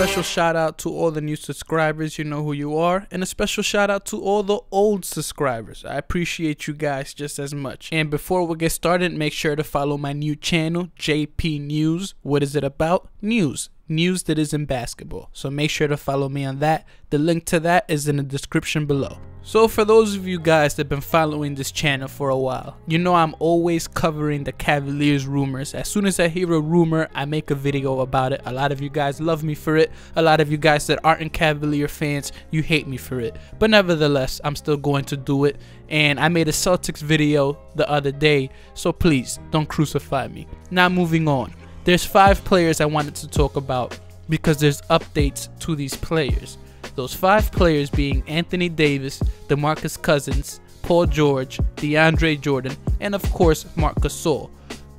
special shout out to all the new subscribers, you know who you are, and a special shout out to all the old subscribers. I appreciate you guys just as much. And before we get started, make sure to follow my new channel, JP News. What is it about? News that isn't basketball. So make sure to follow me on that. The link to that is in the description below. So for those of you guys that have been following this channel for a while, you know I'm always covering the Cavaliers rumors. As soon as I hear a rumor, I make a video about it. A lot of you guys love me for it. A lot of you guys that aren't Cavalier fans, you hate me for it. But nevertheless, I'm still going to do it. And I made a Celtics video the other day, so please don't crucify me. Now moving on. There's 5 players I wanted to talk about because there's updates to these players. Those 5 players being Anthony Davis, Demarcus Cousins, Paul George, DeAndre Jordan, and of course Marc Gasol,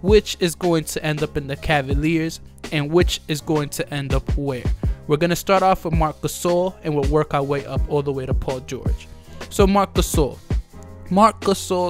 which is going to end up in the Cavaliers and which is going to end up where. We're going to start off with Marc Gasol and we'll work our way up all the way to Paul George. So Marc Gasol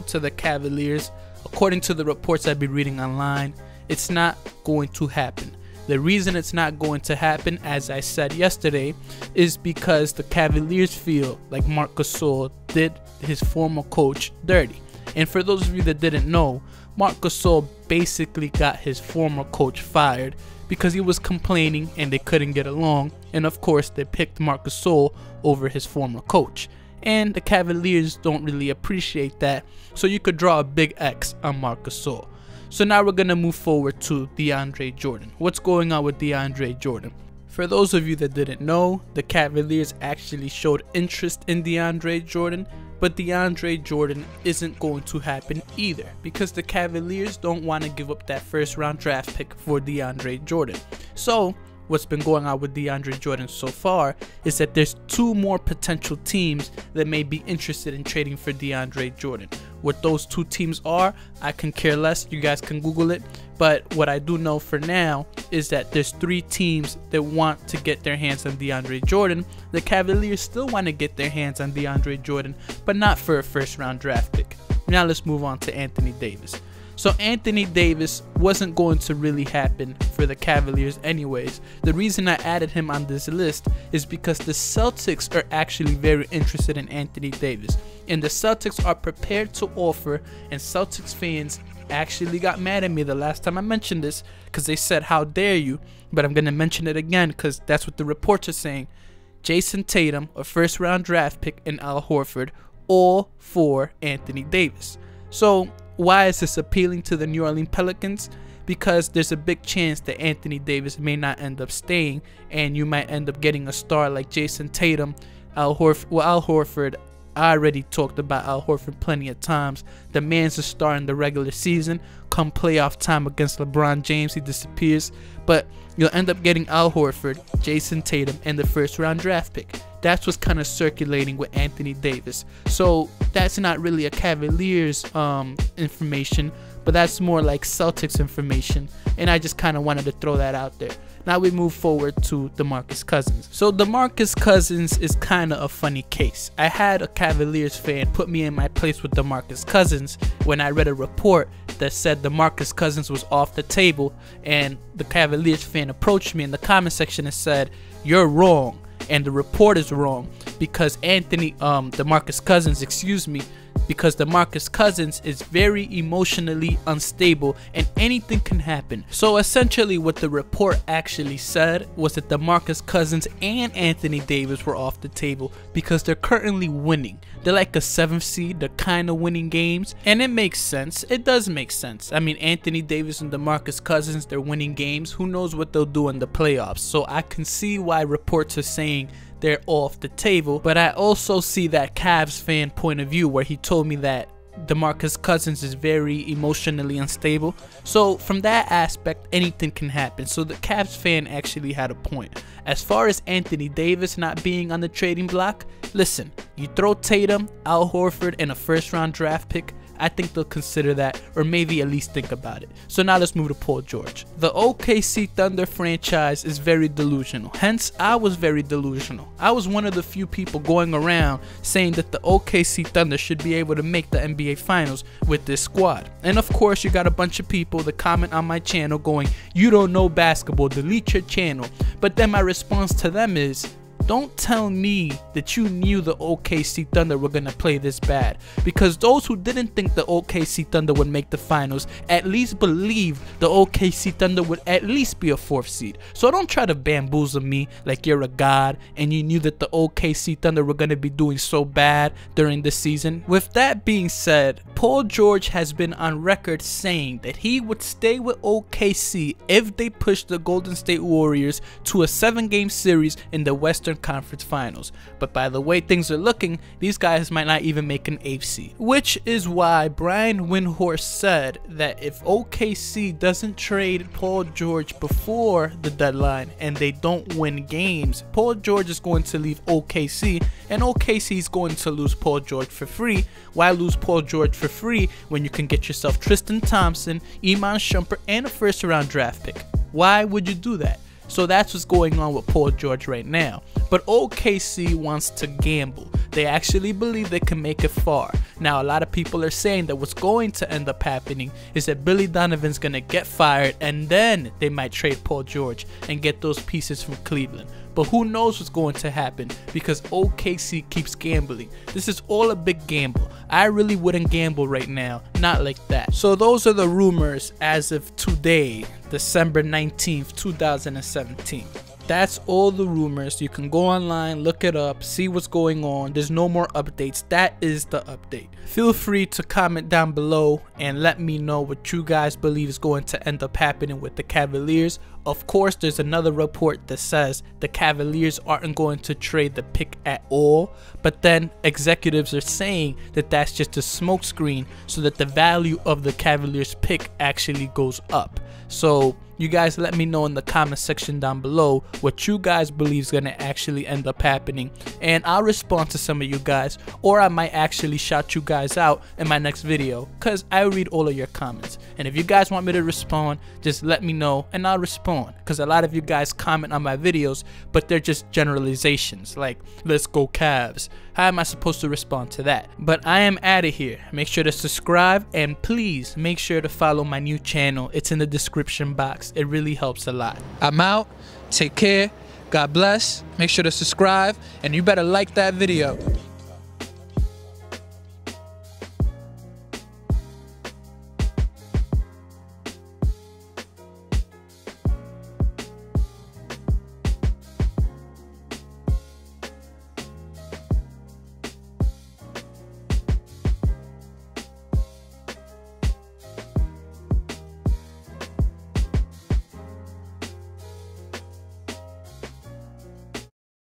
to the Cavaliers, according to the reports I've been reading online, it's not going to happen. The reason it's not going to happen, as I said yesterday, is because the Cavaliers feel like Marc Gasol did his former coach dirty. And for those of you that didn't know, Marc Gasol basically got his former coach fired because he was complaining and they couldn't get along. And of course, they picked Marc Gasol over his former coach. And the Cavaliers don't really appreciate that, so you could draw a big X on Marc Gasol. So now we're going to move forward to DeAndre Jordan. What's going on with DeAndre Jordan? For those of you that didn't know, the Cavaliers actually showed interest in DeAndre Jordan, but DeAndre Jordan isn't going to happen either because the Cavaliers don't want to give up that first round draft pick for DeAndre Jordan. So what's been going on with DeAndre Jordan so far is that there's 2 more potential teams that may be interested in trading for DeAndre Jordan. What those 2 teams are, I can care less. You guys can Google it. But what I do know for now is that there's 3 teams that want to get their hands on DeAndre Jordan. The Cavaliers still want to get their hands on DeAndre Jordan, but not for a first round draft pick. Now let's move on to Anthony Davis. So Anthony Davis wasn't going to really happen for the Cavaliers anyways. The reason I added him on this list is because the Celtics are actually very interested in Anthony Davis. And the Celtics are prepared to offer, and Celtics fans actually got mad at me the last time I mentioned this because they said, how dare you? But I'm going to mention it again because that's what the reports are saying. Jason Tatum, a first round draft pick, and Al Horford, all for Anthony Davis. So why is this appealing to the New Orleans Pelicans? Because there's a big chance that Anthony Davis may not end up staying, and you might end up getting a star like Jason Tatum, Al Horford. I already talked about Al Horford plenty of times. The man's a star in the regular season. Come playoff time against LeBron James, he disappears. But you'll end up getting Al Horford, Jason Tatum, and the first round draft pick. That's what's kind of circulating with Anthony Davis. So that's not really a Cavaliers information, but that's more like Celtics information. And I just kind of wanted to throw that out there. Now we move forward to Demarcus Cousins. So Demarcus Cousins is kind of a funny case. I had a Cavaliers fan put me in my place with Demarcus Cousins when I read a report that said Demarcus Cousins was off the table, and the Cavaliers fan approached me in the comment section and said, "You're wrong, and the report is wrong because Demarcus Cousins is very emotionally unstable and anything can happen." So essentially what the report actually said was that Demarcus Cousins and Anthony Davis were off the table because they're currently winning. They're like a 7th seed, they're kind of winning games, and it makes sense. It does make sense. I mean, Anthony Davis and Demarcus Cousins, they're winning games. Who knows what they'll do in the playoffs? So I can see why reports are saying they're off the table, but I also see that Cavs fan point of view where he told me that Demarcus Cousins is very emotionally unstable. So from that aspect, anything can happen. So the Cavs fan actually had a point. As far as Anthony Davis not being on the trading block, listen, you throw Tatum, Al Horford, and a first round draft pick, I think they'll consider that, or maybe at least think about it. So now let's move to Paul George. The OKC Thunder franchise is very delusional. Hence, I was very delusional. I was one of the few people going around saying that the OKC Thunder should be able to make the NBA Finals with this squad. And of course, you got a bunch of people that comment on my channel going, "You don't know basketball, delete your channel." But then my response to them is, don't tell me that you knew the OKC Thunder were going to play this bad, because those who didn't think the OKC Thunder would make the finals at least believed the OKC Thunder would at least be a 4th seed. So don't try to bamboozle me like you're a god and you knew that the OKC Thunder were going to be doing so bad during the season. With that being said, Paul George has been on record saying that he would stay with OKC if they pushed the Golden State Warriors to a 7-game series in the Western Conference Finals. But by the way things are looking, these guys might not even make an 8th seed, which is why Brian Windhorst said that if OKC doesn't trade Paul George before the deadline and they don't win games, Paul George is going to leave OKC and OKC is going to lose Paul George for free. Why lose Paul George for free when you can get yourself Tristan Thompson, Iman Shumpert, and a 1st round draft pick? Why would you do that? So that's what's going on with Paul George right now. But OKC wants to gamble. They actually believe they can make it far. Now, a lot of people are saying that what's going to end up happening is that Billy Donovan's going to get fired and then they might trade Paul George and get those pieces from Cleveland. But who knows what's going to happen, because OKC keeps gambling. This is all a big gamble. I really wouldn't gamble right now, not like that. So those are the rumors as of today, December 19th, 2017. That's all the rumors. You can go online, look it up, see what's going on. There's no more updates. That is the update. Feel free to comment down below and let me know what you guys believe is going to end up happening with the Cavaliers. Of course, there's another report that says the Cavaliers aren't going to trade the pick at all, but then executives are saying that that's just a smokescreen so that the value of the Cavaliers pick actually goes up. So you guys let me know in the comment section down below what you guys believe is going to actually end up happening, and I'll respond to some of you guys, or I might actually shout you guys out in my next video, because I read all of your comments. And if you guys want me to respond, just let me know and I'll respond, because a lot of you guys comment on my videos but they're just generalizations like "let's go Cavs." How am I supposed to respond to that? But I am out of here. Make sure to subscribe and please make sure to follow my new channel. It's in the description box. It really helps a lot. I'm out. Take care. God bless. Make sure to subscribe and you better like that video.